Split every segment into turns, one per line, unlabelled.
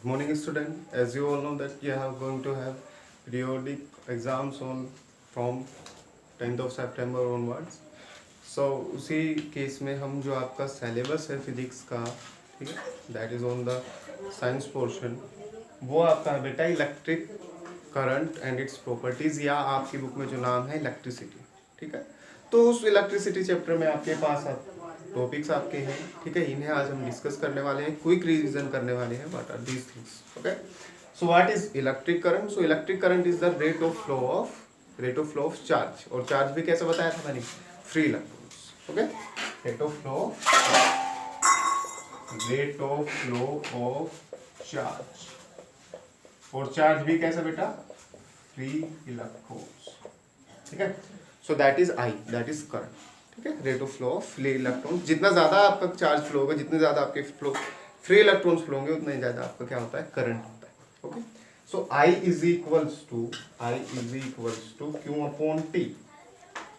Morning student, as you all know that you are going to have periodic exams on from 10th of September onwards. So उसी case में हम जो आपका syllabus है physics का, ठीक है, that is on the science portion, वो आपका है बेटा electric current and its properties, या आपकी बुक में जो नाम है इलेक्ट्रिसिटी, ठीक है। तो उस इलेक्ट्रिसिटी चैप्टर में आपके पास टॉपिक्स आपके हैं, ठीक है, इन्हें आज हम डिस्कस करने वाले हैं, क्विक रिवीजन करने वाले हैं। What are these things? Okay, so what is electric current? So electric current is the rate of flow of charge, और चार्ज भी कैसे बताया था मैंने? Free electrons. Okay, rate of flow of charge, और चार्ज भी कैसा बेटा? फ्री इलेक्ट्रॉन्स, ठीक है। So that is I, that is current, ठीक है, rate of flow of free electron. जितना ज्यादा आपका चार्ज फ्लो होगा, जितने ज्यादा आपके फ्लो फ्री इलेक्ट्रॉन्स फ्लो होंगे, उतना ही ज्यादा आपका क्या होता है? करंट होता है। Okay, so I is equals to Q upon T,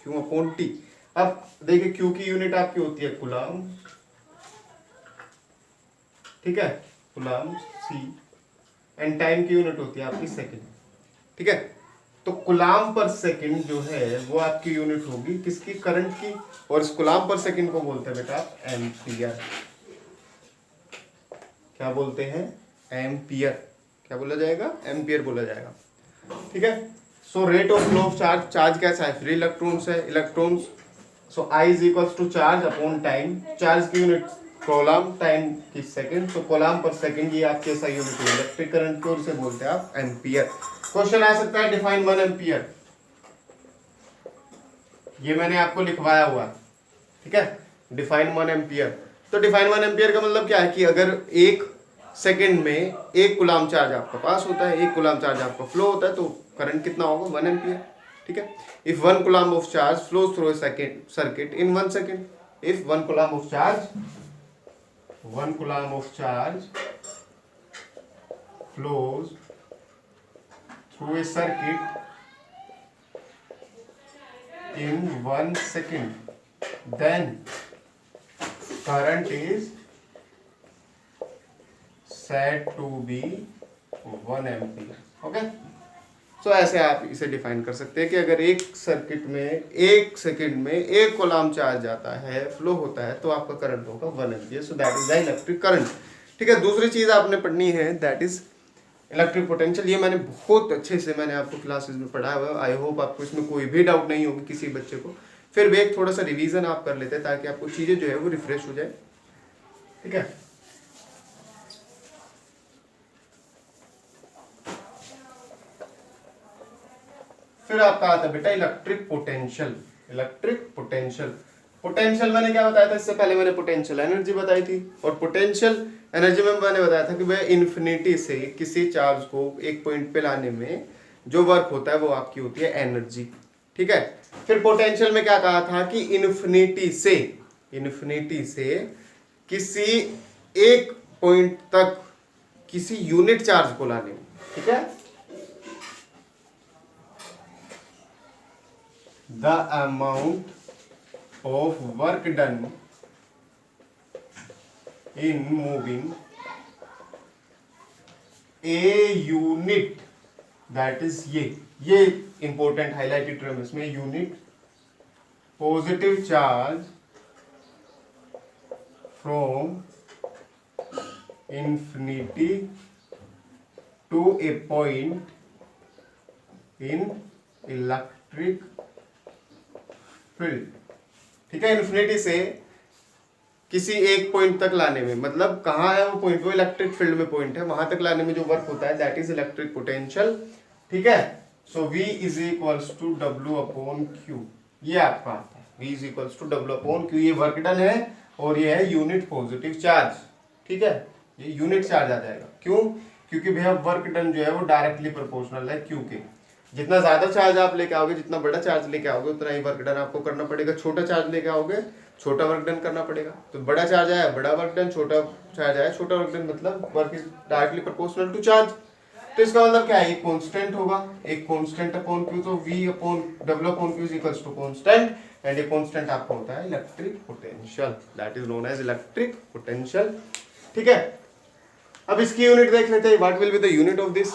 Q upon T. अब देखिए क्यू की यूनिट आपकी होती है कूलम, ठीक है, कूलम सी, एंड टाइम की यूनिट होती है आपकी सेकेंड, ठीक है। तो कुलाम पर सेकंड जो है वो आपकी यूनिट होगी किसकी? करंट की, और इस कुलाम पर सेकंड को बोलते हैं बेटा आप एम्पियर। क्या बोलते हैं? एम्पियर। क्या बोला जाएगा? एम्पियर बोला जाएगा, ठीक है। So rate of flow of charge, charge कैसा है? फ्री इलेक्ट्रॉन्स है, electrons. So I is equal to charge upon time, charge की यूनिट कोलम, टाइम की सेकंड, तो कोलम पर सेकंड ये आपकी ऐसा यूनिट है इलेक्ट्रिक करंट की, और इसे बोलते हैं आप एम्पियर। क्वेश्चन आ सकता है डिफाइन 1 एम्पियर, ये मैंने आपको लिखवाया हुआ, ठीक है, डिफाइन 1 एम्पियर। तो डिफाइन 1 एम्पियर का मतलब क्या है कि अगर एक सेकंड में एक कूलम चार्ज आपका पास होता है, एक कूलम चार्ज आपका फ्लो होता है, तो करंट कितना होगा? 1 एम्पियर, ठीक है। If 1 coulomb of charge flows through a circuit in 1 second, if 1 coulomb of charge, 1 coulomb of charge flows through a circuit in 1 second, then current is said to be 1 ampere. Okay, सो ऐसे आप इसे define कर सकते हैं कि अगर एक circuit में एक सेकंड में एक कूलम चार्ज जाता है, फ्लो होता है, तो आपका करंट होगा 1 ampere. So that is the electric current, ठीक है। दूसरी चीज आपने पढ़नी है, दैट इज इलेक्ट्रिक पोटेंशियल। ये मैंने बहुत अच्छे से मैंने आपको क्लासेस में पढ़ाया हुआ है, आई होप आपको इसमें कोई भी डाउट नहीं होगी किसी बच्चे को। फिर भी एक थोड़ा सा रिवीजन आप कर लेते हैं ताकि आपको चीजें जो है वो रिफ्रेश हो जाए, ठीक है। फिर आपका आता है बेटा electric potential. Electric potential, potential मैंने क्या बताया था इससे पहले? मैंने पोटेंशियल एनर्जी बताई थी, और पोटेंशियल एनर्जी में मैंने बताया था कि वह इन्फिनिटी से किसी चार्ज को एक पॉइंट पे लाने में जो वर्क होता है वो आपकी होती है एनर्जी, ठीक है। फिर पोटेंशियल में क्या कहा था कि इन्फिनिटी से किसी एक पॉइंट तक किसी यूनिट चार्ज को लाने में, ठीक है, the amount of work done in moving a unit, that is ये इंपॉर्टेंट हाईलाइटेड टर्म इसमें, unit positive charge from infinity to a point in electric field, ठीक है। इन्फिनिटी से किसी एक पॉइंट तक लाने में, मतलब कहाँ है वो पॉइंट? वो इलेक्ट्रिक फील्ड में पॉइंट है, वहां तक लाने में जो वर्क होता है दैट इज इलेक्ट्रिक पोटेंशियल, ठीक है। So V is equals to W upon Q, ये आपका आता है V is equals to W upon Q। ये वर्क डन है और ये है यूनिट पॉजिटिव चार्ज, ठीक है, ये यूनिट चार्ज आ जाएगा। क्यों? क्योंकि भैया वर्क डन जो है वो डायरेक्टली प्रोपोर्शनल है Q के। जितना ज्यादा चार्ज आप लेके आओगे, जितना बड़ा चार्ज लेके आओगे, उतना ही वर्क डन आपको करना पड़ेगा। छोटा चार्ज लेके आओगे, छोटा वर्क डन करना पड़ेगा। तो बड़ा चार्ज आया बड़ा वर्क डन, छोटा चार्ज आया छोटा वर्क डन, मतलब work is directly proportional to charge. तो इसका मतलब क्या है? एक कांस्टेंट होगा, एक कांस्टेंट अपॉन Q, तो V upon W upon Q is equals to constant, and ये कांस्टेंट आपका होता है electric potential, that is known as electric potential, ठीक है। अब इसकी यूनिट देख लेते हैं, what will be the unit of this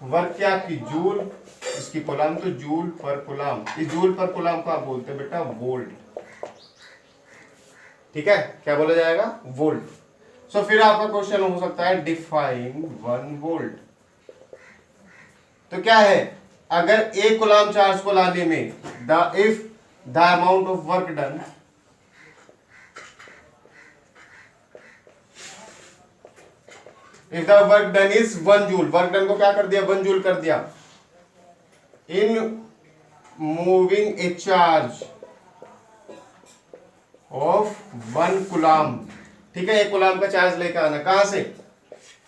work, क्या की जूल, इसकी कूलाम तो जूल पर कूलाम, इस जूल पर कूलाम को आप बोलते हैं बेटा वोल्ट, ठीक है, क्या बोला जाएगा, वोल्ट। सो फिर आपका क्वेश्चन हो सकता है डिफाइन 1 वोल्ट। तो क्या है, अगर एक कूलाम चार्ज को लाने में if the amount of work done if the work done is 1 joule, work done को क्या कर दिया, 1 जूल कर दिया, in moving A charge of 1 coulomb, ठीक है, एक कूलाम का चार्ज लेकर आना, कहां से,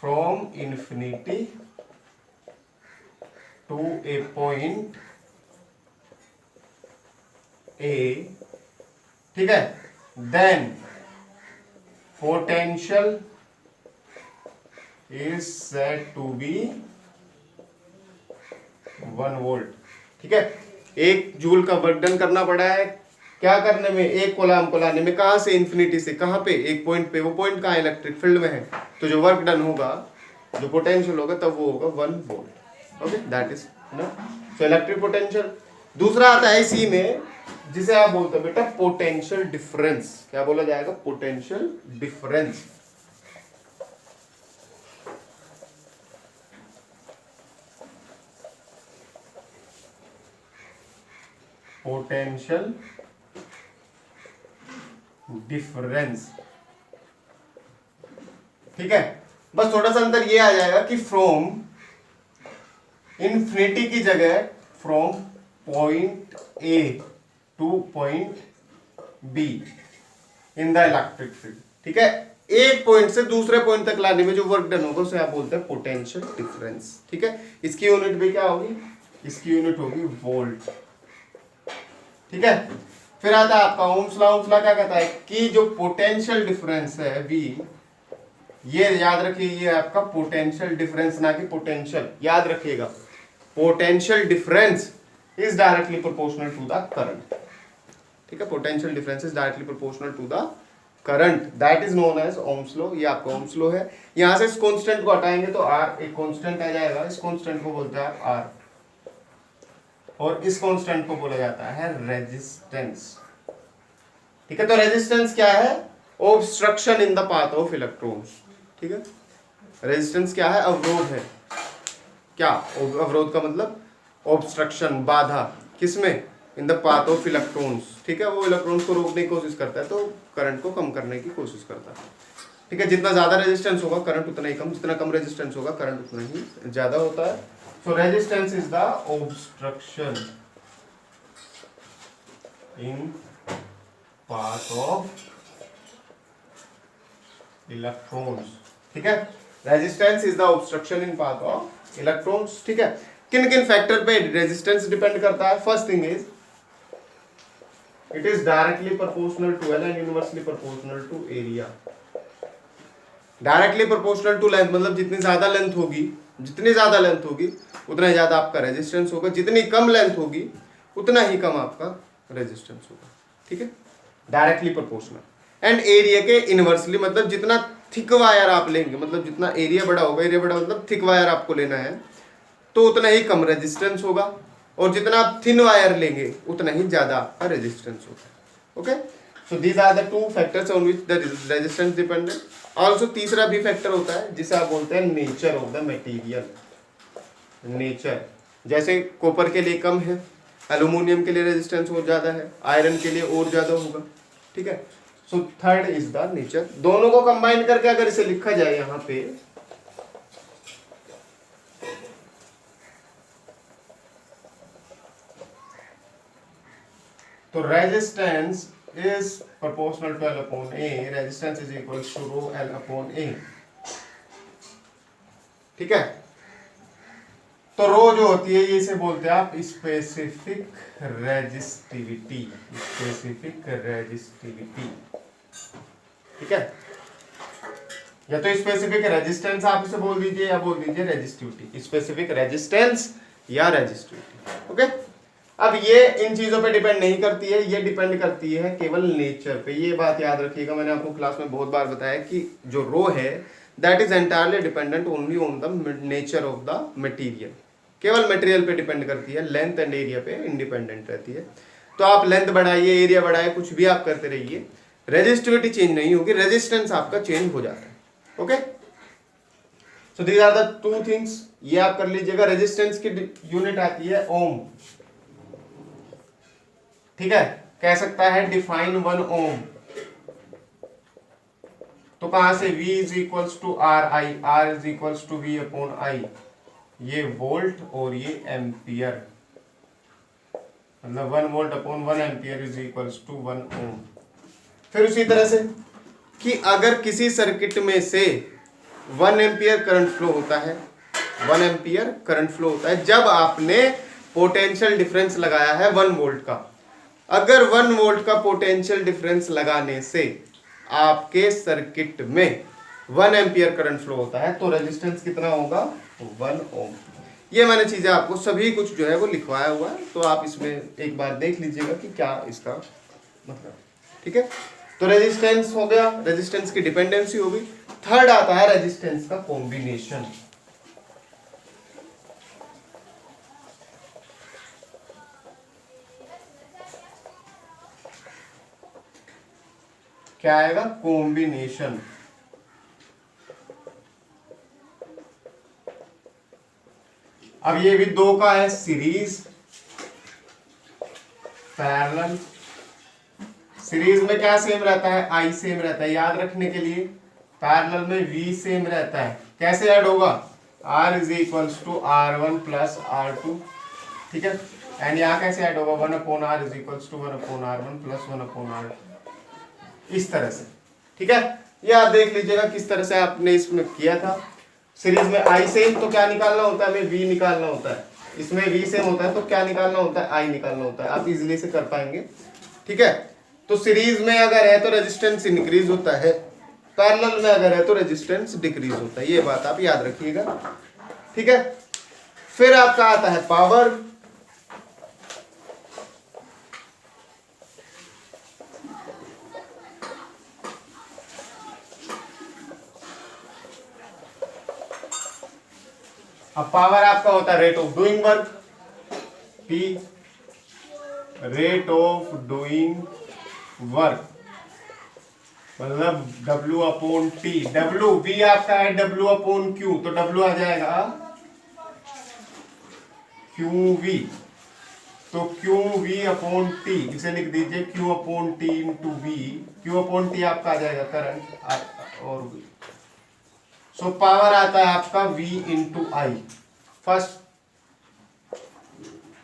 from infinity to a point A, ठीक है, then potential is said to be 1 volt, ठीक है। 1 जूल का वर्क डन करना पड़ा है, क्या करने में, एक कूलाम को लाने में, कहां से, इंफिनिटी से, कहां पे, एक पॉइंट पे, वो पॉइंट कहां, इलेक्ट्रिक फील्ड में है, तो जो वर्क डन होगा, जो पोटेंशियल होगा, तब वो होगा 1 वोल्ट, ओके, दैट इज ना, सो इलेक्ट्रिक पोटेंशियल। दूसरा आता है इसी में, जिसे आप बोलते हो बेटा पोटेंशियल डिफरेंस, क्या बोला जाएगा, पोटेंशियल डिफरेंस। पोटेंशियल डिफरेंस, ठीक है, बस थोड़ा सा अंतर ये आ जाएगा कि फ्रॉम इंफिनिटी की जगह from point A two point be in the electric field, ठीक है, एक पॉइंट से दूसरे पॉइंट तक लाने में जो वर्क डन होगा उसे आप बोलते हैं पोटेंशियल डिफरेंस, ठीक है। इसकी यूनिट भी क्या होगी, इसकी यूनिट होगी वोल्ट, ठीक है। फिर आता है आपका ओम्स लॉ, ओम्स लॉ क्या कहता है कि जो पोटेंशियल डिफरेंस है V, ये याद रखिए, ये आपका पोटेंशियल डिफरेंस ना कि पोटेंशियल, याद रखिएगा, potential difference is directly proportional to the current, ठीक है, potential difference is directly proportional to the current, that is known as Ohm's law, ये आपका ओम्स लॉ है। यहां से इस कांस्टेंट को हटाएंगे तो R एक कांस्टेंट आ जाएगा, इस कांस्टेंट को बोलते हैं आप R, और इस कांस्टेंट को बोला जाता है रेजिस्टेंस, ठीक है। तो रेजिस्टेंस क्या है, obstruction in the path of electrons, ठीक है, रेजिस्टेंस क्या है, अवरोध है, क्या अवरोध का मतलब ऑब्स्ट्रक्शन, बाधा, किसमें, in the path of electrons, ठीक है, वो इलेक्ट्रॉन्स को रोकने की कोशिश करता है, तो करंट को कम करने की कोशिश करता है, ठीक है। जितना ज्यादा रेजिस्टेंस होगा करंट उतना ही कम, जितना कम रेजिस्टेंस होगा करंट उतना ही ज्यादा होता है। So resistance is the obstruction in path of electrons, ठीक है, resistance is the obstruction in path of electrons, ठीक है। किन किन फैक्टर पे रेजिस्टेंस डिपेंड करता है, first thing is it is directly proportional to L and inversely proportional to area. Directly proportional to length मतलब जितनी ज्यादा लेंथ होगी, जितनी ज्यादा लेंथ होगी उतना ही ज्यादा आपका रेजिस्टेंस होगा, जितनी कम लेंथ होगी उतना ही कम आपका रेजिस्टेंस होगा, ठीक है, डायरेक्टली प्रोपोर्शनल। एंड एरिया के इनवर्सली मतलब जितना थिक वायर आप लेंगे, मतलब जितना एरिया बड़ा होगा, एरिया बड़ा मतलब थिक वायर आपको लेना है तो उतना ही कम रेजिस्टेंस होगा, और जितना आप थिन वायर लेंगे उतना ही ज्यादा आपका रेजिस्टेंस होगा, okay. So these are the 2 factors on which the resistance dependent. Also तीसरा भी फैक्टर होता है जिसे आप बोलते हैं nature of the material, nature, जैसे कॉपर के लिए कम है, एल्यूमिनियम के लिए रेजिस्टेंस और ज्यादा है, आयरन के लिए और ज्यादा होगा, ठीक है। So third is the nature. दोनों को कंबाइन करके अगर इसे लिखा जाए यहां पे, तो resistance is proportional to L upon A, resistance is equal to rho L upon A, ठीक है। तो रो जो होती है ये इसे बोलते हैं आप स्पेसिफिक रेजिस्टिविटी, स्पेसिफिक रेजिस्टिविटी, ठीक है, या तो स्पेसिफिक रेजिस्टेंस आप इसे बोल दीजिए या बोल दीजिए रेजिस्टिविटी, स्पेसिफिक रेजिस्टेंस या रेजिस्टिविटी, ओके। अब ये इन चीजों पे डिपेंड नहीं करती है, ये डिपेंड करती है केवल नेचर पे, ये बात याद रखिएगा, मैंने आपको क्लास में बहुत बार बताया कि जो रो है that is entirely dependent only on the nature of the material. केवल मटेरियल पे डिपेंड करती है, लेंथ एंड एरिया पे इंडिपेंडेंट रहती है। तो आप लेंथ बढ़ाइए, एरिया बढ़ाइए, कुछ भी आप करते रहिए, रेजिस्टिविटी चेंज नहीं होगी, रेजिस्टेंस आपका चेंज हो जाता है। Okay, so these are the two things. ये आप कर लीजिएगा। रेजिस्टेंस की यूनिट आती है ओम, ठीक है, कह सकता है डिफाइन 1 ओम। तो कहां से V is equals to R I, R is equals to V upon I, ये वोल्ट और ये एम्पियर, मतलब 1 volt upon 1 ampere is equals to 1 ohm. फिर उसी तरह से कि अगर किसी सर्किट में से 1 एम्पियर करंट फ्लो होता है, 1 एम्पियर करंट फ्लो होता है जब आपने पोटेंशियल डिफरेंस लगाया है 1 वोल्ट का। अगर 1 वोल्ट का पोटेंशियल डिफरेंस लगाने से आपके सर्किट में 1 एम्पियर करंट फ्लो होता है तो रेजिस्टेंस कितना होगा, 1 ओम। ये मैंने चीजें आपको सभी कुछ जो है वो लिखवाया हुआ है, तो आप इसमें एक बार देख लीजिएगा कि क्या इसका मतलब, ठीक है। तो रेजिस्टेंस हो गया, रेजिस्टेंस की डिपेंडेंसी होगी। थर्ड आता है रेजिस्टेंस का कॉम्बिनेशन। क्या आएगा, कॉम्बिनेशन। अब ये भी दो का है, सीरीज पैरेलल। सीरीज में क्या सेम रहता है, आई सेम रहता है, याद रखने के लिए। पैरेलल में वी सेम रहता है। कैसे ऐड होगा, R is equals to R1 plus R2, ठीक है। एंड यहाँ कैसे ऐड होगा, 1 upon R is equals to 1 upon R1 plus 1 upon R2, इस तरह से, ठीक है। ये आप देख लीजिएगा किस तरह से आपने इसमें किया था। सीरीज में आई सेम तो क्या निकालना होता है, हमें वी निकालना होता है। इसमें वी सेम होता है तो क्या निकालना होता है, आई निकालना होता है। आप इजीली से कर पाएंगे, ठीक है। तो सीरीज में अगर है तो रेजिस्टेंस इंक्रीज होता है, पैरेलल में अगर है तो रेजिस्टेंस डिक्रीज होता है। ये बात आप याद रखिएगा, ठीक है। फिर आपका आता है पावर। अब पावर आपका होता है rate of doing work, P, rate of doing work मतलब W upon T। W, V आपका है W अपॉन Q, तो W आ जाएगा QV, तो QV अपॉन T, इसे लिख दीजिए Q upon T into V। Q upon T आपका आ जाएगा करंट और V। सो पावर आता है आपका V इंटू आई, फर्स्ट।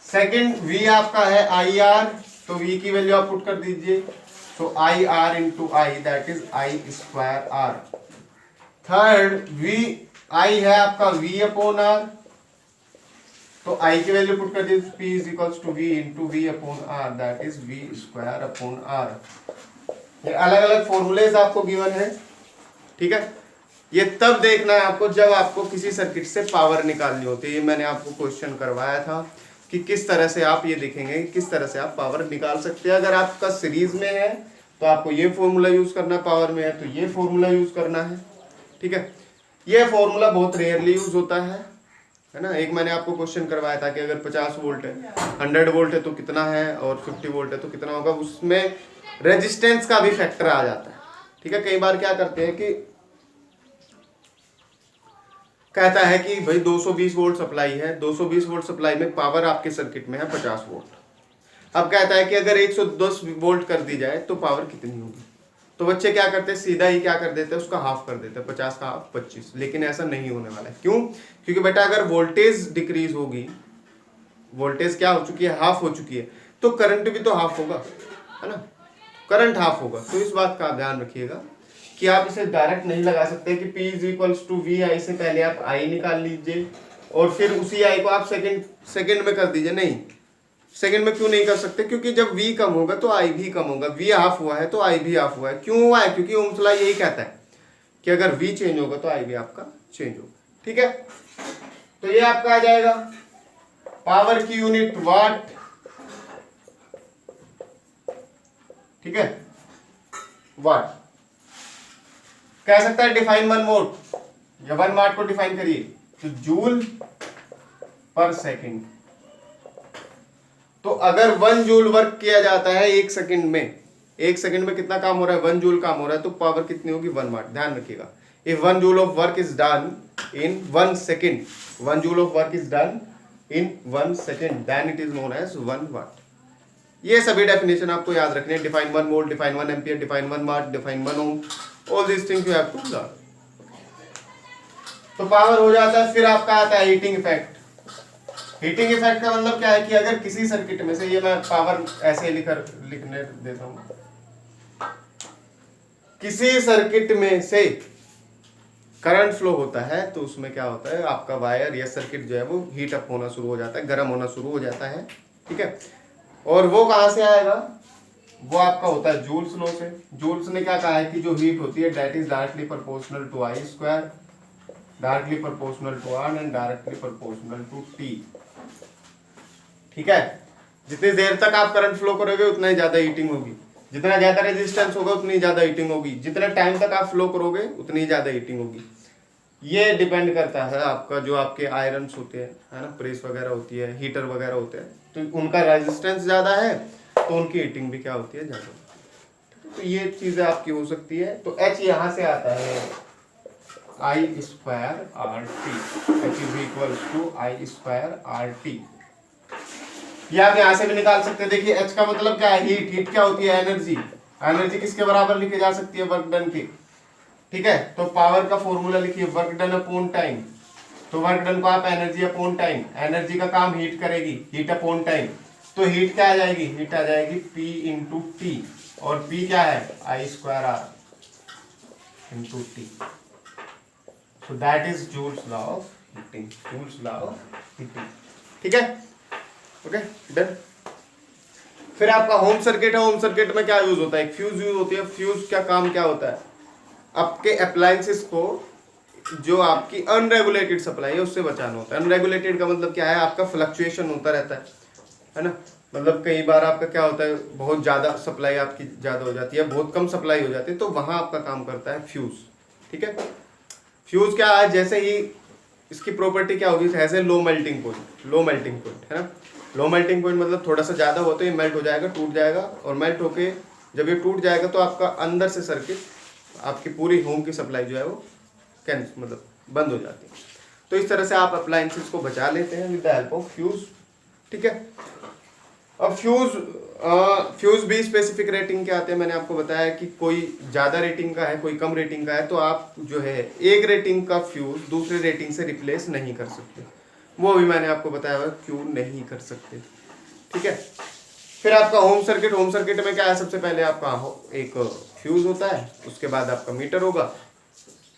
सेकेंड V आपका है IR, तो V की वैल्यू आप पुट कर दीजिए, तो IR into I that is I square R। Third V I है आपका V अपॉन R, तो I की वैल्यू पुट कर दीजिए, P is equals to V into V upon R that is V square upon R। ये अलग अलग formulas आपको गिवन है, ठीक है। ये तब देखना है आपको जब आपको किसी सर्किट से पावर निकालनी होती है। ये मैंने आपको क्वेश्चन करवाया था कि किस तरह से आप ये देखेंगे किस तरह से आप पावर निकाल सकते हैं। अगर आपका सीरीज में है तो आपको ये फॉर्मूला यूज करना है, पावर में है तो ये फॉर्मूला यूज करना है, ठीक है। ये फॉर्मूला बहुत रेयरली यूज होता है ना। एक मैंने आपको क्वेश्चन करवाया था कि अगर 50 वोल्ट है, 100 वोल्ट है तो कितना है, और 50 वोल्ट है तो कितना होगा। उसमें रेजिस्टेंस का भी फैक्टर आ जाता है, ठीक है। कई बार क्या करते हैं कि कहता है कि भाई 220 वोल्ट सप्लाई है, 220 वोल्ट सप्लाई में पावर आपके सर्किट में है 50 वोल्ट। अब कहता है कि अगर 110 वोल्ट कर दी जाए तो पावर कितनी होगी। तो बच्चे क्या करते हैं, सीधा ही क्या कर देते हैं, उसका हाफ कर देते हैं, 50 का हाफ 25। लेकिन ऐसा नहीं होने वाला है। क्यों, क्योंकि बेटा अगर वोल्टेज डिक्रीज होगी, वोल्टेज क्या हो चुकी है, हाफ हो चुकी है, तो करंट भी तो हाफ होगा, है ना, करंट हाफ होगा। तो इस बात का ध्यान रखिएगा कि आप इसे डायरेक्ट नहीं लगा सकते कि P is equals to V I, से पहले आप I निकाल लीजिए और फिर उसी I को आप सेकंड में कर दीजिए। नहीं, सेकंड में क्यों नहीं कर सकते, क्योंकि जब V कम होगा तो I भी कम होगा। V हाफ हुआ है तो I भी हाफ हुआ है। क्यों हुआ है, क्योंकि ओम्स लॉ यही कहता है कि अगर V चेंज होगा तो I भी आपका चेंज होगा, ठीक है। तो ये आपका आ जाएगा पावर की यूनिट वाट, ठीक है, वाट। कह सकता है डिफाइन 1 वोल्ट, या 1 वाट को डिफाइन करिए तो जूल पर सेकंड। तो अगर 1 जूल वर्क किया जाता है 1 सेकंड में, 1 सेकंड में कितना काम हो रहा है, 1 जूल काम हो रहा है, तो पावर कितनी होगी, 1 वाट। ध्यान रखिएगा, if 1 joule of work is done in 1 second, 1 joule of work is done in 1 second, then it is known as 1 watt. ये सभी डेफिनेशन आपको याद रखने हैं, define 1 volt, define 1 ampere, define 1 watt, define 1 ohm, all this things you have to learn. तो power हो जाता है। फिर आपका आता है हीटिंग इफेक्ट। हीटिंग इफेक्ट का मतलब क्या है कि अगर किसी सर्किट में से, ये मैं पावर ऐसे लिखने देता हूं, किसी सर्किट में से करंट फ्लो होता है तो उसमें क्या होता है, आपका वायर या सर्किट जो है वो हीट अप होना शुरू हो जाता है, गर्म होना शुरू हो जाता है, ठीक है। और वो कहां से आएगा, वो आपका होता है जूल्स लॉ से। जूल्स ने क्या कहा है कि जो हीट होती है that is directly proportional to I square, directly proportional to R and directly proportional to T, ठीक है। जितनी देर तक आप करंट फ्लो करोगे उतना ही ज्यादा हीटिंग होगी, जितना ज्यादा रेजिस्टेंस होगा उतनी ज्यादा हीटिंग होगी, जितना टाइम तक आप फ्लो करोगे उतनी ही ज्यादा हीटिंग होगी। ये डिपेंड करता है आपका जो आपके आयरन्स होते हैं, है ना, प्रेस वगैरह होती है, हीटर वगैरह होते हैं, तो उनका रेजिस्टेंस ज्यादा है तो उनकी हीटिंग भी क्या होती है, ज्यादा होती है। तो ये चीजें आपकी हो सकती है। तो H यहां से आता है I square R T, H is equal to I square R T. ये आप यहां से भी निकाल सकते हैं। देखिए H का मतलब क्या है, हीट। हीट क्या होती है, एनर्जी। एनर्जी किसके बराबर लिखी जा सकती है, वर्क डन की, ठीक है। तो पावर का फॉर्मूला लिखिए, वर्क डन अपॉन टाइम। तो वर्क डन को आप एनर्जी अपॉन टाइम, एनर्जी का काम हीट करेगी, हीट अपॉन टाइम। तो हीट क्या आ जाएगी, हीट आ जाएगी P इंटू टी, और P क्या है, I square R into T. So that is Joule's law of heating, Joule's law of heating, ठीक है। Okay done. फिर आपका होम सर्किट है। होम सर्किट में क्या यूज होता है, एक फ्यूज यूज होती है। फ्यूज का काम क्या होता है, आपके अप्लायंसेस को जो आपकी अनरेगुलेटेड सप्लाई है उससे बचाना होता है। अनरेगुलेटेड का मतलब क्या है, आपका फ्लक्चुएशन होता रहता है ना। मतलब कई बार आपका क्या होता है, बहुत ज़्यादा सप्लाई आपकी ज़्यादा हो जाती है, बहुत कम सप्लाई हो जाती है, तो वहाँ आपका काम करता है फ्यूज़, ठीक है। फ्यूज़ क्या है, जैसे ही इसकी प्रॉपर्टी क्या होगी, ऐसे low melting point, low melting point है ना। लो मेल्टिंग पॉइंट मतलब थोड़ा सा ज़्यादा हो तो ये मेल्ट हो जाएगा, टूट जाएगा, और मेल्ट होके जब ये टूट जाएगा तो आपका अंदर से सर्किट, आपकी पूरी होम की सप्लाई जो है वो मतलब बंद हो जाती है। तो इस तरह से आप अप्लायंसेस को बचा लेते हैं with the help of fuse, ठीक है। अब फ्यूज भी स्पेसिफिक रेटिंग के आते हैं। मैंने आपको बताया कि कोई ज़्यादा रेटिंग का है, कोई कम रेटिंग का है, तो आप जो है एक रेटिंग का फ्यूज दूसरे रेटिंग से रिप्लेस नहीं कर सकते। वो भी मैंने आपको बताया हुआ क्यों नहीं कर सकते, ठीक है। फिर आपका होम सर्किट। होम सर्किट में क्या है, सबसे पहले आपका एक फ्यूज होता है, उसके बाद आपका मीटर होगा,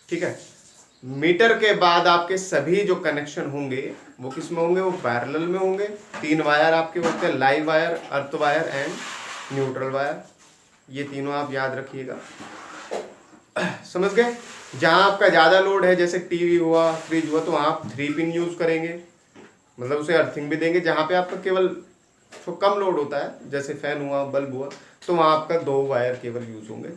ठीक है। मीटर के बाद आपके सभी जो कनेक्शन होंगे वो किस में होंगे, वो पैरेलल में होंगे। 3 वायर आपके होते हैं, live wire, earth wire and neutral wire. ये तीनों आप याद रखिएगा, समझ गए। जहां आपका ज्यादा लोड है, जैसे टीवी हुआ, फ्रिज हुआ, तो वहां आप 3 पिन यूज करेंगे, मतलब उसे अर्थिंग भी देंगे। जहां पे आपका केवल तो कम लोड होता है, जैसे फैन हुआ, बल्ब हुआ, तो वहां आपका 2 वायर केवल यूज होंगे,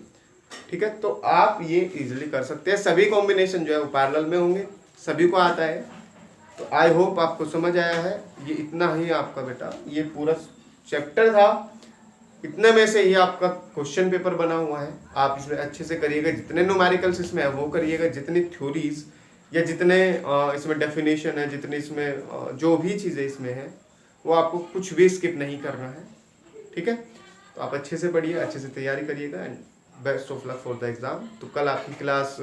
ठीक है। तो आप ये इजीली कर सकते हैं। सभी कॉम्बिनेशन जो है वो पैरेलल में होंगे, सभी को आता है। तो आई होप आपको समझ आया है। ये इतना ही आपका बेटा ये पूरा चैप्टर था, इतने में से ही आपका क्वेश्चन पेपर बना हुआ है। आप इसमें अच्छे से करिएगा, जितने न्यूमेरिकल्स इसमें है वो करिएगा, जितनी थ्योरीज या जितने इसमें डेफिनेशन है, जितने इसमें जो भी चीज़ें इसमें हैं, वो आपको कुछ भी स्किप नहीं करना है, ठीक है। तो आप अच्छे से पढ़िए, अच्छे से तैयारी करिएगा, and best of luck for the exam. तो कल आपकी क्लास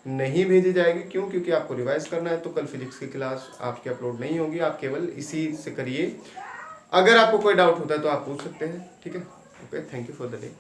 नहीं भेजी जाएगी, क्यों, क्योंकि आपको रिवाइज करना है। तो कल फिजिक्स की क्लास आपकी अपलोड नहीं होगी, आप केवल इसी से करिए। अगर आपको कोई डाउट होता है तो आप पूछ सकते हैं, ठीक है। Okay, thank you for the day.